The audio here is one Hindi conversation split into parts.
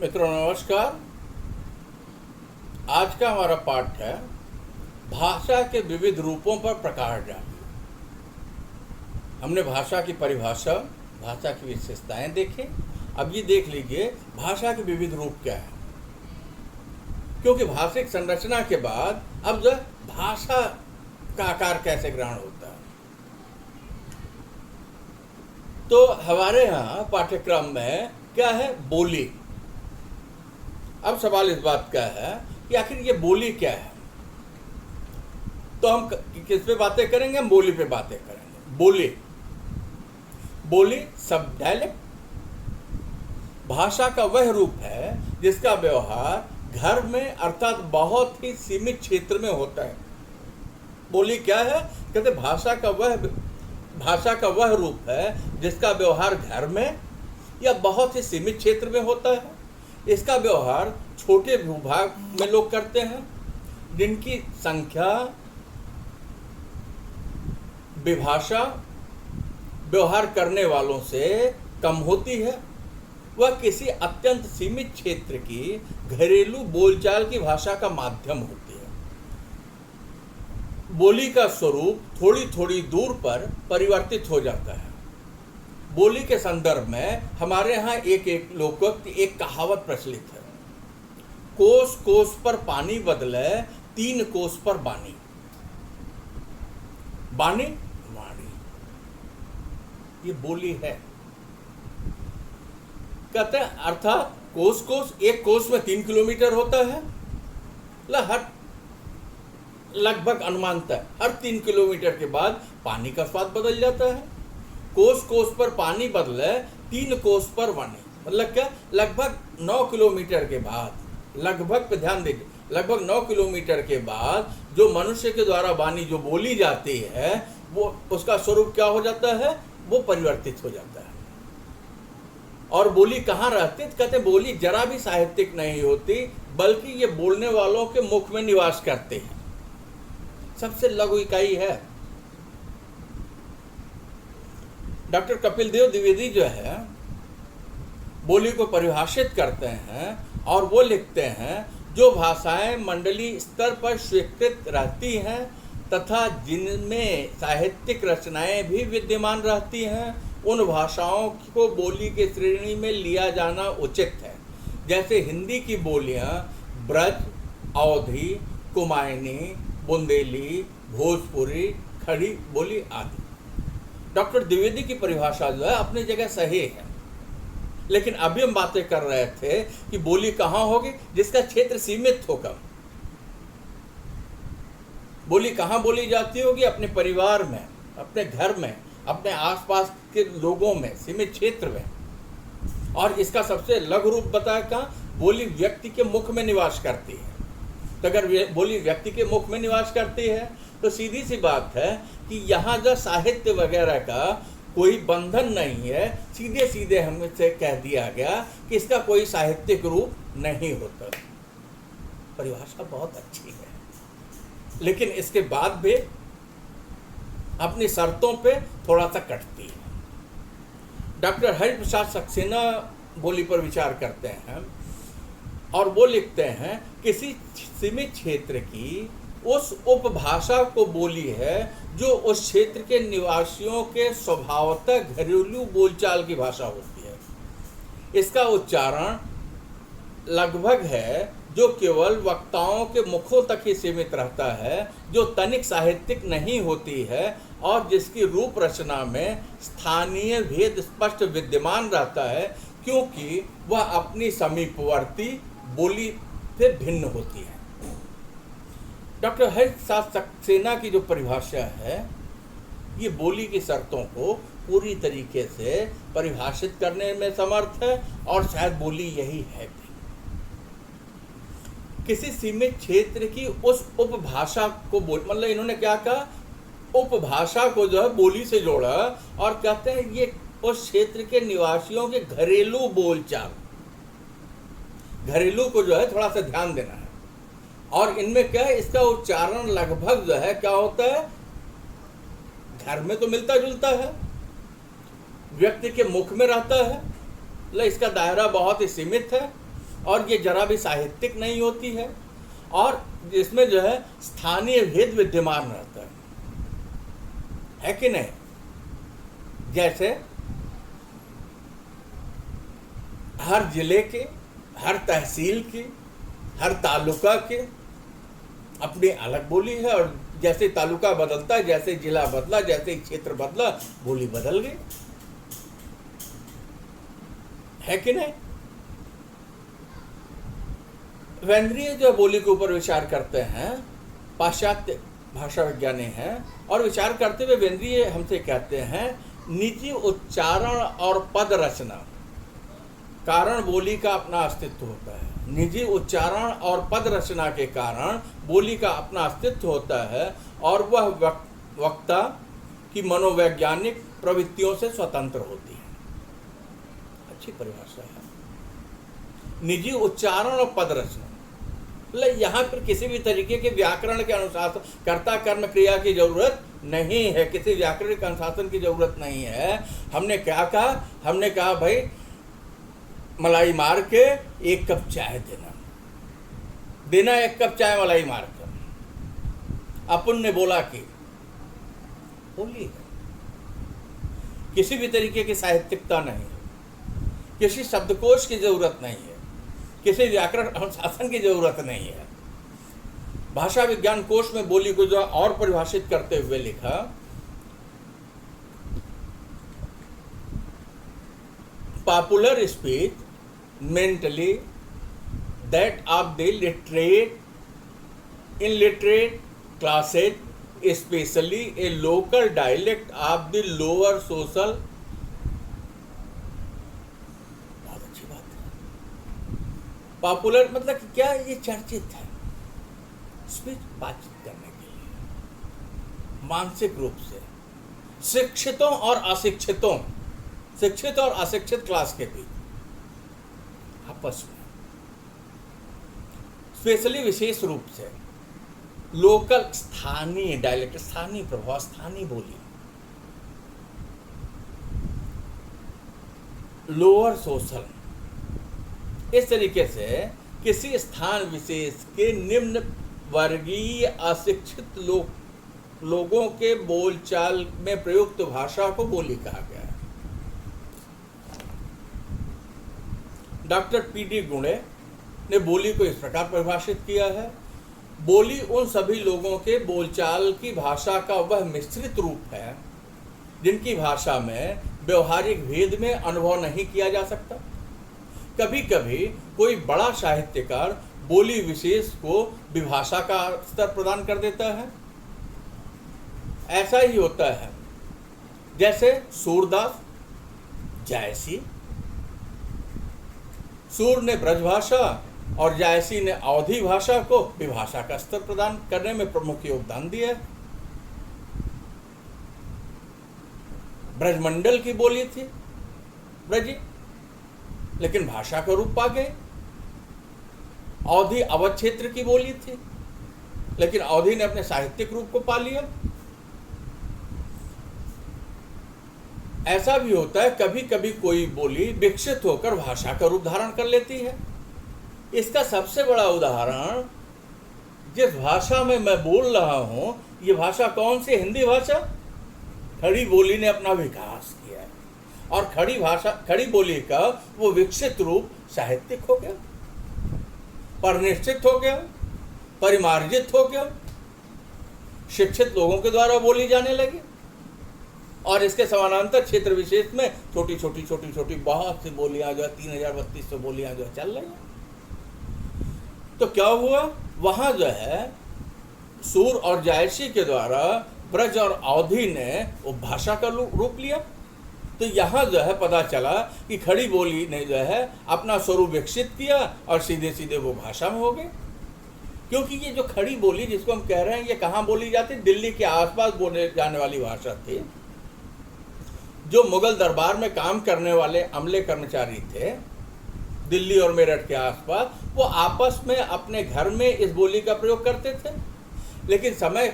मित्रों नमस्कार। आज का हमारा पाठ है भाषा के विविध रूपों पर प्रकाश डालिए। हमने भाषा की परिभाषा, भाषा की विशेषताएं देखें। अब ये देख लीजिए भाषा के विविध रूप क्या है, क्योंकि भाषिक संरचना के बाद अब जो भाषा का आकार कैसे ग्रहण होता है। तो हमारे यहाँ पाठ्यक्रम में क्या है, बोली। अब सवाल इस बात का है कि आखिर ये बोली क्या है। तो हम किस पे बातें करेंगे, हम बोली पे बातें करेंगे। बोली, बोली शब्द, डायलेक्ट भाषा का वह रूप है जिसका व्यवहार घर में अर्थात बहुत ही सीमित क्षेत्र में होता है। बोली क्या है, कहते भाषा का वह रूप है जिसका व्यवहार घर में या बहुत ही सीमित क्षेत्र में होता है। इसका व्यवहार छोटे भूभाग में लोग करते हैं, जिनकी संख्या विभाषा व्यवहार करने वालों से कम होती है। वह किसी अत्यंत सीमित क्षेत्र की घरेलू बोलचाल की भाषा का माध्यम होती है। बोली का स्वरूप थोड़ी थोड़ी दूर पर परिवर्तित हो जाता है। बोली के संदर्भ में हमारे यहाँ एक लोकोक्त एक कहावत प्रचलित है, कोस कोस पर पानी बदले 3 कोस पर बानी। बानी वाणी, ये बोली है। कहते हैं अर्थात कोस कोस, एक कोस में 3 किलोमीटर होता है। लगभग अनुमानतः हर 3 किलोमीटर के बाद पानी का स्वाद बदल जाता है। कोस कोस पर पानी बदले 3 कोस पर वाणी, मतलब क्या, लगभग 9 किलोमीटर के बाद, लगभग पे ध्यान दीजिए, लगभग 9 किलोमीटर के बाद जो मनुष्य के द्वारा वाणी जो बोली जाती है वो उसका स्वरूप क्या हो जाता है, वो परिवर्तित हो जाता है। और बोली कहाँ रहती है, कहते बोली जरा भी साहित्यिक नहीं होती, बल्कि ये बोलने वालों के मुख में निवास करते हैं। सबसे लघु इकाई है। डॉक्टर कपिल देव द्विवेदी जो है बोली को परिभाषित करते हैं और वो लिखते हैं, जो भाषाएं मंडलीय स्तर पर स्वीकृत रहती हैं तथा जिनमें साहित्यिक रचनाएं भी विद्यमान रहती हैं, उन भाषाओं को बोली की श्रेणी में लिया जाना उचित है। जैसे हिंदी की बोलियां ब्रज, अवधी, कुमायूनी, बुंदेली, भोजपुरी, खड़ी बोली आदि। डॉक्टर द्विवेदी की परिभाषा जो है अपनी जगह सही है, लेकिन अभी हम बातें कर रहे थे कि बोली कहाँ होगी, जिसका क्षेत्र सीमित होगा। बोली कहाँ बोली जाती होगी, अपने परिवार में, अपने घर में, अपने आसपास के लोगों में, सीमित क्षेत्र में। और इसका सबसे लघु रूप बताया कहाँ, बोली व्यक्ति के मुख में निवास करती है। तो अगर बोली व्यक्ति के मुख में निवास करती है तो सीधी सी बात है कि यहाँ जो साहित्य वगैरह का कोई बंधन नहीं है। सीधे सीधे हमसे कह दिया गया कि इसका कोई साहित्यिक रूप नहीं होता। परिभाषा बहुत अच्छी है, लेकिन इसके बाद भी अपनी शर्तों पे थोड़ा सा कटती है। डॉक्टर हरिप्रसाद सक्सेना बोली पर विचार करते हैं और वो लिखते हैं, किसी सीमित क्षेत्र की उस उपभाषा को बोली है जो उस क्षेत्र के निवासियों के स्वभावतः घरेलू बोलचाल की भाषा होती है। इसका उच्चारण लगभग है जो केवल वक्ताओं के मुखों तक ही सीमित रहता है, जो तनिक साहित्यिक नहीं होती है और जिसकी रूप रचना में स्थानीय भेद स्पष्ट विद्यमान रहता है, क्योंकि वह अपनी समीपवर्ती बोली से भिन्न होती है। डॉक्टर हरिप्रसाद सक्सेना की जो परिभाषा है, ये बोली की शर्तों को पूरी तरीके से परिभाषित करने में समर्थ है, और शायद बोली यही है भी। किसी सीमित क्षेत्र की उस उपभाषा को मतलब इन्होंने क्या कहा, उपभाषा को जो है बोली से जोड़ा और कहते हैं ये उस क्षेत्र के निवासियों के घरेलू बोलचाल, घरेलू को जो है थोड़ा सा ध्यान देना है। और इनमें क्या है, इसका उच्चारण लगभग जो है क्या होता है, घर में तो मिलता जुलता है, व्यक्ति के मुख में रहता है, इसका दायरा बहुत ही सीमित है और ये जरा भी साहित्यिक नहीं होती है, और इसमें जो है स्थानीय भेद विद्यमान रहता है कि नहीं? जैसे हर जिले के, हर तहसील की, हर तालुका के अपनी अलग बोली है, और जैसे तालुका बदलता, जैसे जिला बदला, जैसे क्षेत्र बदला, बोली बदल गई, है कि नहीं? वेंद्रीय जो बोली के ऊपर विचार करते हैं, पाश्चात्य भाषा विज्ञानी हैं, और विचार करते हुए वेंद्रीय हमसे कहते हैं निजी उच्चारण और पद रचना कारण बोली का अपना अस्तित्व होता है। निजी उच्चारण और पद रचना के कारण बोली का अपना अस्तित्व होता है, और वह वक्ता की मनोवैज्ञानिक प्रवृत्तियों से स्वतंत्र होती है। अच्छी परिभाषा है। निजी उच्चारण और पद रचना, मतलब यहाँ पर किसी भी तरीके के व्याकरण के अनुसार कर्ता कर्म क्रिया की जरूरत नहीं है, किसी व्याकरणिक अनुशासन की जरूरत नहीं है। हमने क्या कहा? हमने कहा भाई मलाई मार के 1 कप चाय देना 1 कप चाय मलाई मार कर। अपन ने बोला कि बोली है, किसी भी तरीके की साहित्यिकता नहीं है, किसी शब्दकोश की जरूरत नहीं है, किसी व्याकरण अनुशासन की जरूरत नहीं है। भाषा विज्ञान कोश में बोली को जो और परिभाषित करते हुए लिखा, popular speech mentally that of the illiterate classes, especially a local dialect of the lower social। बहुत अच्छी बात है। पॉपुलर मतलब क्या? ये चर्चित है। स्पीच बातचीत करने के लिए मानसिक रूप से शिक्षितों और अशिक्षितों, शिक्षित और अशिक्षित क्लास के बीच आपस में, स्पेशली विशेष रूप से लोकल, स्थानीय डायलेक्ट, स्थानीय प्रभाव, स्थानीय बोली, लोअर सोशल, इस तरीके से किसी स्थान विशेष के निम्न वर्गीय अशिक्षित लोगों के बोलचाल में प्रयुक्त भाषा को बोली कहा गया है। Doctor PD. गुणे ने बोली को इस प्रकार परिभाषित किया है, बोली उन सभी लोगों के बोलचाल की भाषा का वह मिश्रित रूप है जिनकी भाषा में व्यवहारिक भेद में अनुभव नहीं किया जा सकता। कभी कभी कोई बड़ा साहित्यकार बोली विशेष को विभाषा का स्तर प्रदान कर देता है। ऐसा ही होता है जैसे सूरदास, जायसी। सूर ने ब्रजभाषा और जायसी ने अवधी भाषा को विभाषा का स्तर प्रदान करने में प्रमुख योगदान दिया। ब्रजमंडल की बोली थी ब्रजी, लेकिन भाषा का रूप पा गए। अवधी अवध क्षेत्र की बोली थी, लेकिन अवधी ने अपने साहित्यिक रूप को पा लिया। ऐसा भी होता है कभी कभी कोई बोली विकसित होकर भाषा का रूप धारण कर लेती है। इसका सबसे बड़ा उदाहरण, जिस भाषा में मैं बोल रहा हूं, ये भाषा कौन सी? हिंदी भाषा। खड़ी बोली ने अपना विकास किया है, और खड़ी बोली का वो विकसित रूप साहित्यिक हो गया, परिनिष्ठित हो गया, परिमार्जित हो गया, शिक्षित लोगों के द्वारा बोली जाने लगी। और इसके समानांतर क्षेत्र विशेष में छोटी छोटी बहुत सी बोलियां जो है 3032 बोलियां जो चल रही हैं। तो क्या हुआ? वहां जो है सूर और जायसी के द्वारा ब्रज और अवधी ने वो भाषा का रूप लिया। तो यहाँ जो है पता चला कि खड़ी बोली ने जो है अपना स्वरूप विकसित किया और सीधे सीधे वो भाषा में हो गए। क्योंकि ये जो खड़ी बोली जिसको हम कह रहे हैं, ये कहाँ बोली जाती? दिल्ली के आसपास बोले जाने वाली भाषा थी। जो मुगल दरबार में काम करने वाले अमले कर्मचारी थे दिल्ली और मेरठ के आसपास, वो आपस में अपने घर में इस बोली का प्रयोग करते थे। लेकिन समय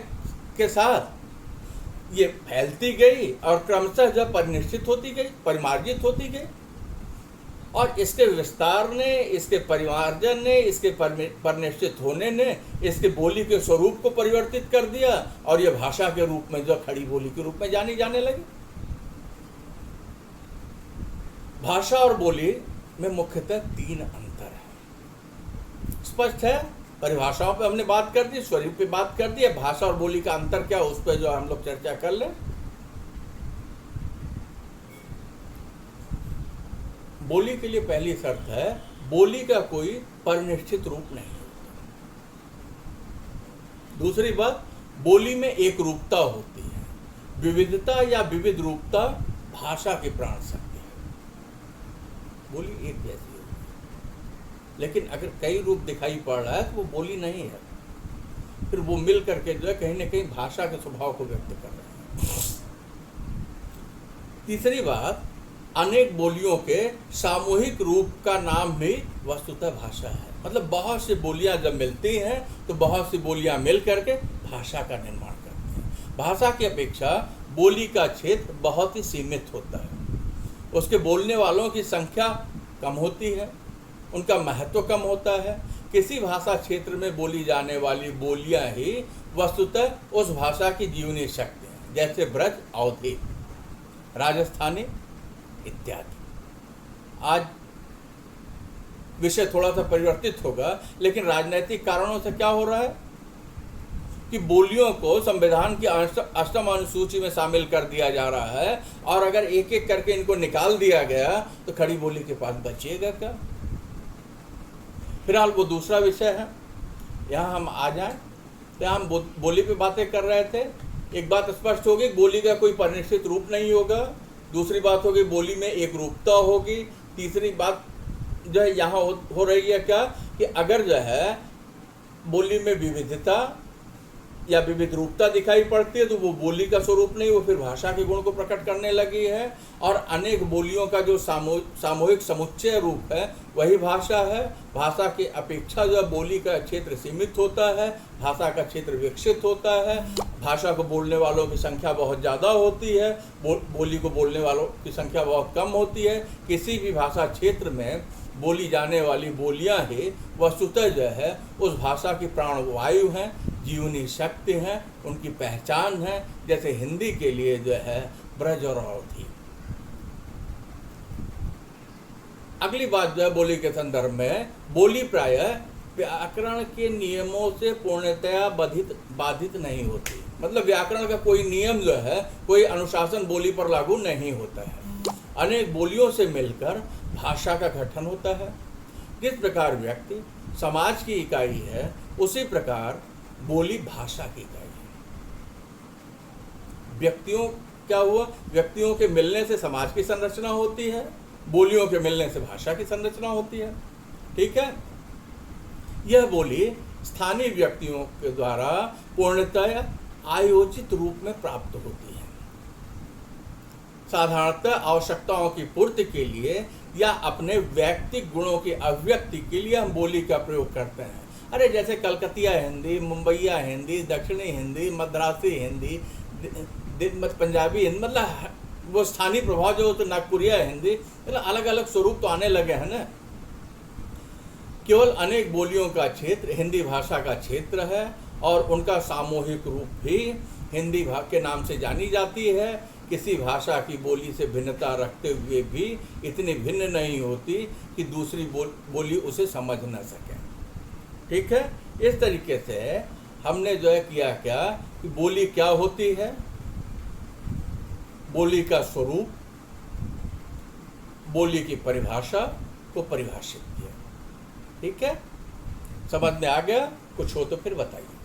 के साथ ये फैलती गई और क्रमशः जब परिनिष्ठित होती गई, परिमार्जित होती गई। और इसके विस्तार ने, इसके परिमार्जन ने, इसके परिनिश्चित होने ने इसके बोली के स्वरूप को परिवर्तित कर दिया और यह भाषा के रूप में, जो खड़ी बोली के रूप में जानी जाने लगी। भाषा और बोली में मुख्यतः 3 अंतर है। स्पष्ट है, परिभाषाओं पे हमने बात कर दी, स्वरूप पे बात कर दी। भाषा और बोली का अंतर क्या, उस पर जो हम लोग चर्चा कर लें। बोली के लिए पहली शर्त है, बोली का कोई परिनिश्चित रूप नहीं होता। दूसरी बात, बोली में एक रूपता होती है। विविधता या विविध रूपता भाषा की प्राण शक्ति है। बोली एक जैसी होती है, लेकिन अगर कई रूप दिखाई पड़ रहा है तो वो बोली नहीं है। फिर वो मिल करके जो है कहीं ना कहीं भाषा के स्वभाव को व्यक्त कर रहे हैं। तीसरी बात, अनेक बोलियों के सामूहिक रूप का नाम भी वस्तुतः भाषा है। मतलब बहुत सी बोलियां जब मिलती हैं तो बहुत सी बोलियां मिल करके भाषा का निर्माण करती हैं। भाषा की अपेक्षा बोली का क्षेत्र बहुत ही सीमित होता है। उसके बोलने वालों की संख्या कम होती है, उनका महत्व कम होता है। किसी भाषा क्षेत्र में बोली जाने वाली बोलियां ही वस्तुतः उस भाषा की जीवनी शक्ति हैं, जैसे ब्रज, अवधी, राजस्थानी इत्यादि। आज विषय थोड़ा सा परिवर्तित होगा, लेकिन राजनीतिक कारणों से क्या हो रहा है कि बोलियों को संविधान की 8वीं अनुसूची में शामिल कर दिया जा रहा है, और अगर एक एक करके इनको निकाल दिया गया तो खड़ी बोली के पास बचेगा क्या। फिलहाल वो दूसरा विषय है। यहाँ हम आ जाएं तो हम बोली पे बातें कर रहे थे। एक बात स्पष्ट होगी, बोली का कोई परिनिश्चित रूप नहीं होगा। दूसरी बात होगी, बोली में एक रूपता होगी। तीसरी बात जो है यहाँ हो रही है क्या कि अगर जो है बोली में विविधता या विविध रूपता दिखाई पड़ती है तो वो बोली का स्वरूप नहीं, वो फिर भाषा के गुण को प्रकट करने लगी है। और अनेक बोलियों का जो सामूहिक समुच्चय रूप है वही भाषा है। भाषा की अपेक्षा जो बोली का क्षेत्र सीमित होता है, भाषा का क्षेत्र विकसित होता है। भाषा को बोलने वालों की संख्या बहुत ज़्यादा होती है, बोली को बोलने वालों की संख्या बहुत कम होती है। किसी भी भाषा क्षेत्र में बोली जाने वाली बोलियां ही वस्तुतः जो है उस भाषा की प्राणवायु हैं, जीवनी शक्ति हैं, उनकी पहचान है। जैसे हिंदी के लिए जो है ब्रज और अवधी। अगली बात जो है बोली के संदर्भ में, बोली प्रायः व्याकरण के नियमों से पूर्णतया बाधित नहीं होती। मतलब व्याकरण का कोई नियम जो है, कोई अनुशासन बोली पर लागू नहीं होता है। अनेक बोलियों से मिलकर भाषा का गठन होता है। जिस प्रकार व्यक्ति समाज की इकाई है, उसी प्रकार बोली भाषा की इकाई है। व्यक्तियों क्या हुआ, व्यक्तियों के मिलने से समाज की संरचना होती है, बोलियों के मिलने से भाषा की संरचना होती है। ठीक है, यह बोली स्थानीय व्यक्तियों के द्वारा पूर्णतः आयोजित रूप में प्राप्त होती है। साधारणतः आवश्यकताओं की पूर्ति के लिए या अपने व्यक्तिगत गुणों की अभिव्यक्ति के लिए हम बोली का प्रयोग करते हैं। अरे जैसे कलकतिया हिंदी, मुंबईया हिंदी, दक्षिणी हिंदी, मद्रासी हिंदी, पंजाबी हिंदी, मतलब वो स्थानीय प्रभाव जो तो नागपुरिया हिंदी, मतलब अलग अलग स्वरूप तो आने लगे हैं ना। केवल अनेक बोलियों का क्षेत्र हिंदी भाषा का क्षेत्र है और उनका सामूहिक रूप भी हिंदी के नाम से जानी जाती है। किसी भाषा की बोली से भिन्नता रखते हुए भी इतनी भिन्न नहीं होती कि दूसरी बोली उसे समझ न सके। ठीक है, इस तरीके से हमने जो है किया क्या कि बोली क्या होती है, बोली का स्वरूप, बोली की परिभाषा को परिभाषित किया। ठीक है, समझ में आ गया? कुछ हो तो फिर बताइए।